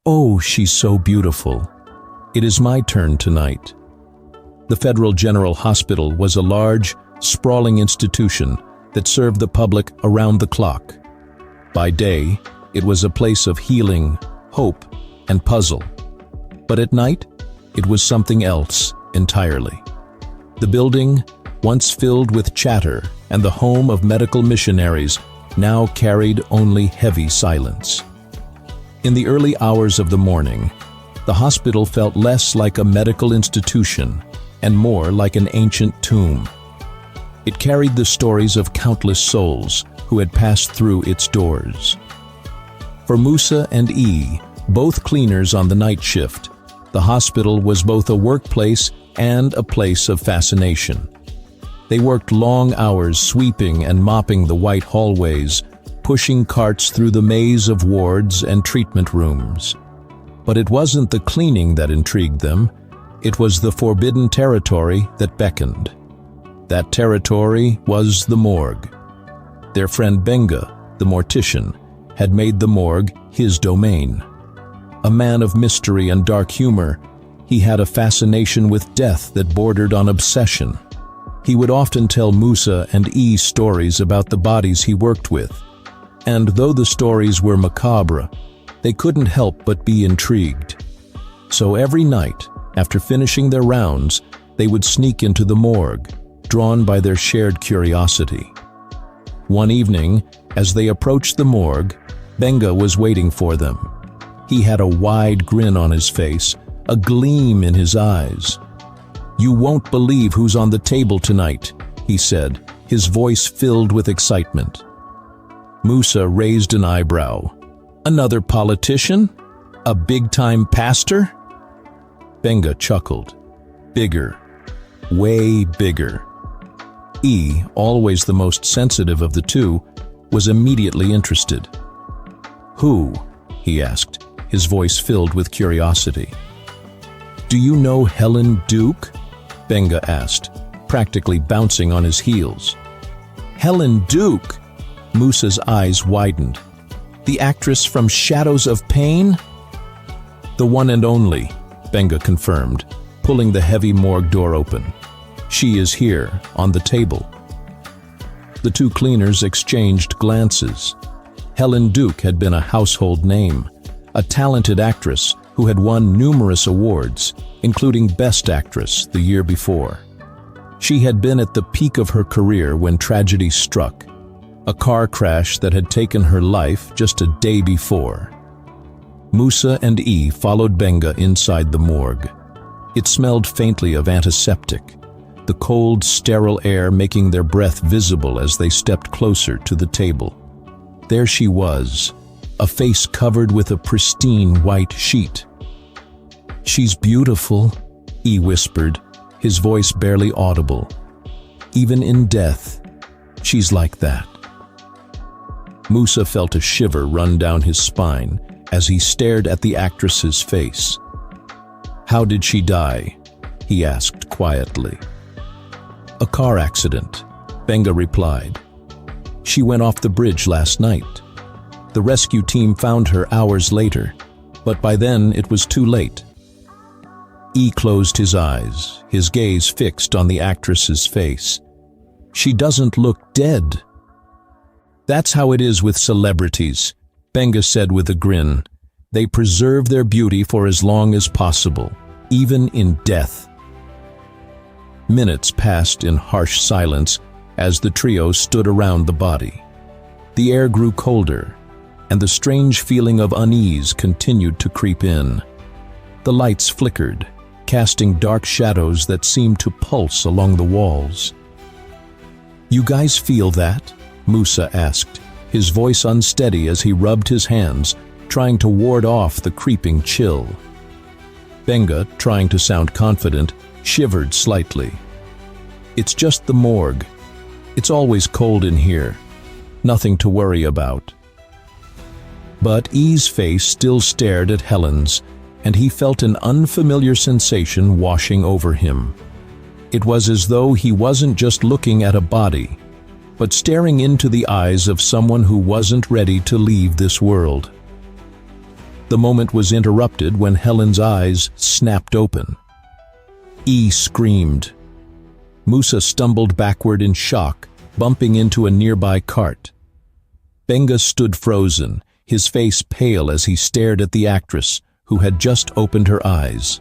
Oh, she's so beautiful. It is my turn tonight. The Federal General Hospital was a large, sprawling institution that served the public around the clock. By day, it was a place of healing, hope, and puzzle. But at night, it was something else entirely. The building, once filled with chatter and the home of medical missionaries, now carried only heavy silence. In the early hours of the morning, the hospital felt less like a medical institution and more like an ancient tomb. It carried the stories of countless souls who had passed through its doors. For Musa and E, both cleaners on the night shift, the hospital was both a workplace and a place of fascination. They worked long hours sweeping and mopping the white hallways, pushing carts through the maze of wards and treatment rooms. But it wasn't the cleaning that intrigued them, it was the forbidden territory that beckoned. That territory was the morgue. Their friend Benga, the mortician, had made the morgue his domain. A man of mystery and dark humor, he had a fascination with death that bordered on obsession. He would often tell Musa and E stories about the bodies he worked with, and though the stories were macabre, they couldn't help but be intrigued. So every night, after finishing their rounds, they would sneak into the morgue, drawn by their shared curiosity. One evening, as they approached the morgue, Benga was waiting for them. He had a wide grin on his face, a gleam in his eyes. "You won't believe who's on the table tonight," he said, his voice filled with excitement. Musa raised an eyebrow. "Another politician? A big-time pastor?" Benga chuckled. "Bigger. Way bigger." E, always the most sensitive of the two, was immediately interested. "Who?" he asked, his voice filled with curiosity. "Do you know Helen Duke?" Benga asked, practically bouncing on his heels. "Helen Duke?" Musa's eyes widened. "The actress from Shadows of Pain?" "The one and only," Benga confirmed, pulling the heavy morgue door open. "She is here, on the table." The two cleaners exchanged glances. Helen Duke had been a household name, a talented actress who had won numerous awards, including Best Actress the year before. She had been at the peak of her career when tragedy struck, a car crash that had taken her life just a day before. Musa and E followed Benga inside the morgue. It smelled faintly of antiseptic, the cold, sterile air making their breath visible as they stepped closer to the table. There she was, a face covered with a pristine white sheet. "She's beautiful," E whispered, his voice barely audible. "Even in death, she's like that." Musa felt a shiver run down his spine as he stared at the actress's face. "How did she die?" he asked quietly. "A car accident," Benga replied. "She went off the bridge last night. The rescue team found her hours later, but by then it was too late." E closed his eyes, his gaze fixed on the actress's face. "She doesn't look dead." "That's how it is with celebrities," Benga said with a grin. "They preserve their beauty for as long as possible, even in death." Minutes passed in harsh silence as the trio stood around the body. The air grew colder, and the strange feeling of unease continued to creep in. The lights flickered, casting dark shadows that seemed to pulse along the walls. "You guys feel that?" Musa asked, his voice unsteady as he rubbed his hands, trying to ward off the creeping chill. Benga, trying to sound confident, shivered slightly. "It's just the morgue. It's always cold in here. Nothing to worry about." But E's face still stared at Helen's, and he felt an unfamiliar sensation washing over him. It was as though he wasn't just looking at a body, but staring into the eyes of someone who wasn't ready to leave this world. The moment was interrupted when Helen's eyes snapped open. E screamed. Musa stumbled backward in shock, bumping into a nearby cart. Benga stood frozen, his face pale as he stared at the actress, who had just opened her eyes.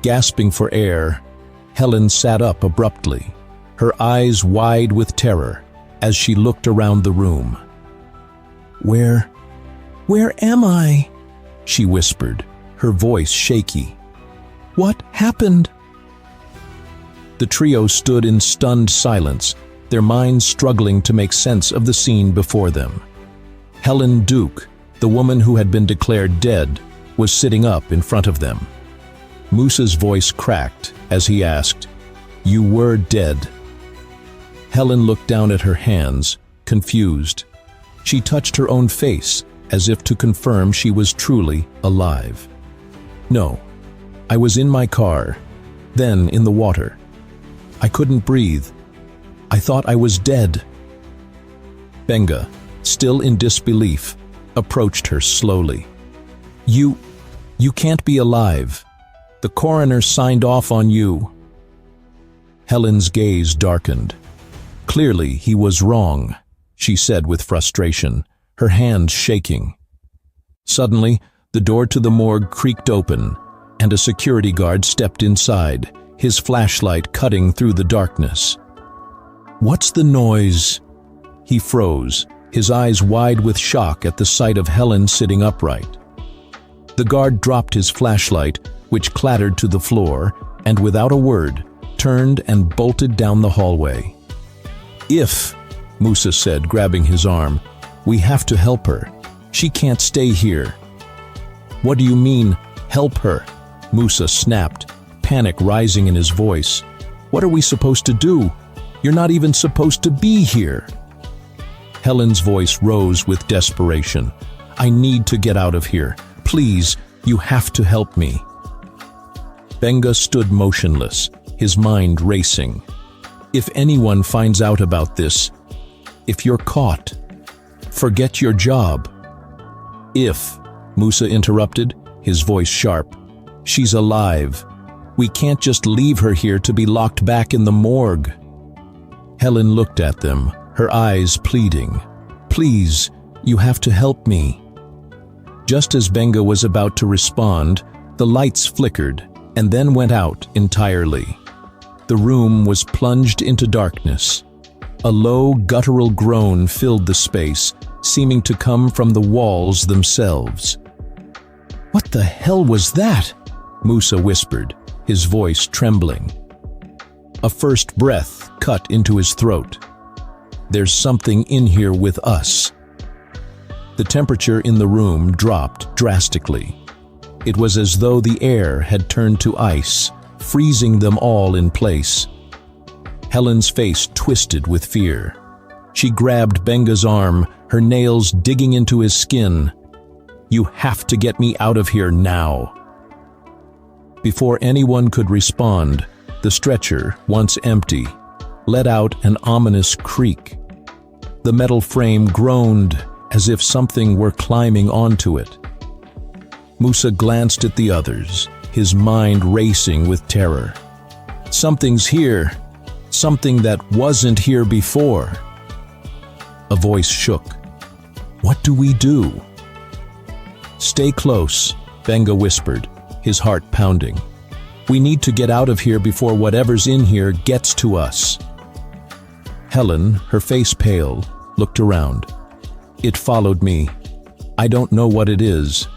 Gasping for air, Helen sat up abruptly, her eyes wide with terror as she looked around the room. Where am I?" she whispered, her voice shaky. "What happened?" The trio stood in stunned silence, their minds struggling to make sense of the scene before them. Helen Duke, the woman who had been declared dead, was sitting up in front of them. Musa's voice cracked as he asked, "You were dead?" Helen looked down at her hands, confused. She touched her own face, as if to confirm she was truly alive. "No, I was in my car, then in the water. I couldn't breathe. I thought I was dead." Benga, still in disbelief, approached her slowly. You can't be alive. The coroner signed off on you." Helen's gaze darkened. Clearly he was wrong, she said with frustration, her hands shaking. Suddenly, the door to the morgue creaked open, and a security guard stepped inside, his flashlight cutting through the darkness. "What's the noise?" He froze, his eyes wide with shock at the sight of Helen sitting upright. The guard dropped his flashlight, which clattered to the floor, and without a word, turned and bolted down the hallway. Musa said, grabbing his arm, "we have to help her. She can't stay here." "What do you mean, help her?" Musa snapped, panic rising in his voice. "What are we supposed to do? You're not even supposed to be here." Helen's voice rose with desperation. "I need to get out of here. Please, you have to help me." Benga stood motionless, his mind racing. "If anyone finds out about this, if you're caught, forget your job." Musa interrupted, his voice sharp. "She's alive. We can't just leave her here to be locked back in the morgue." Helen looked at them, her eyes pleading. "Please, you have to help me." Just as Benga was about to respond, the lights flickered and then went out entirely. The room was plunged into darkness. A low, guttural groan filled the space, seeming to come from the walls themselves. "What the hell was that?" Musa whispered, his voice trembling. A first breath cut into his throat. "There's something in here with us." The temperature in the room dropped drastically. It was as though the air had turned to ice, freezing them all in place. Helen's face twisted with fear. She grabbed Benga's arm, her nails digging into his skin. "You have to get me out of here now." Before anyone could respond, the stretcher, once empty, let out an ominous creak. The metal frame groaned as if something were climbing onto it. Musa glanced at the others, his mind racing with terror. "Something's here, something that wasn't here before." A voice shook. "What do we do?" "Stay close," Benga whispered, his heart pounding. "We need to get out of here before whatever's in here gets to us." Helen, her face pale, looked around. "It followed me. I don't know what it is,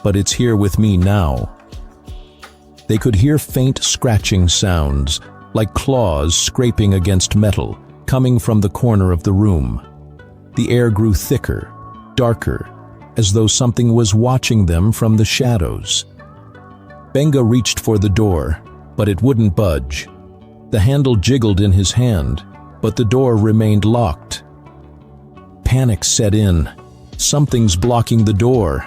but it's here with me now." They could hear faint scratching sounds, like claws scraping against metal, coming from the corner of the room. The air grew thicker, darker, as though something was watching them from the shadows. Benga reached for the door, but it wouldn't budge. The handle jiggled in his hand, but the door remained locked. Panic set in. "Something's blocking the door,"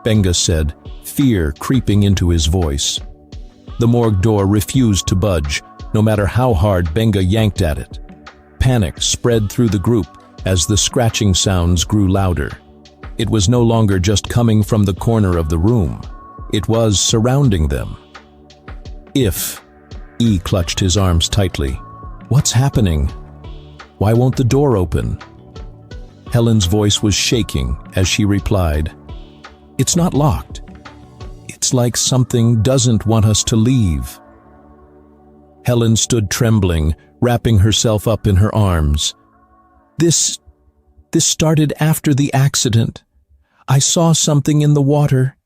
Benga said, fear creeping into his voice. The morgue door refused to budge, no matter how hard Benga yanked at it. Panic spread through the group as the scratching sounds grew louder. It was no longer just coming from the corner of the room. It was surrounding them. E clutched his arms tightly. What's happening? Why won't the door open? Helen's voice was shaking as she replied, It's not locked. It's like something doesn't want us to leave. Helen stood trembling, wrapping herself up in her arms. This started after the accident. I saw something in the water.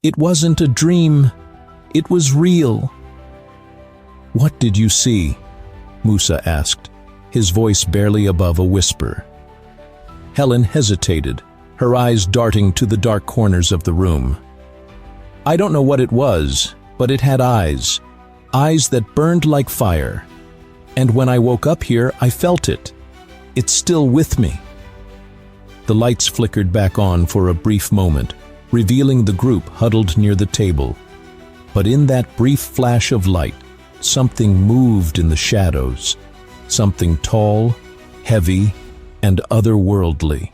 It wasn't a dream. It was real. What did you see? Musa asked, his voice barely above a whisper. Helen hesitated, her eyes darting to the dark corners of the room. I don't know what it was, but it had eyes that burned like fire. And when I woke up here, I felt it. It's still with me. The lights flickered back on for a brief moment, revealing the group huddled near the table. But in that brief flash of light, something moved in the shadows, something tall, heavy, and otherworldly.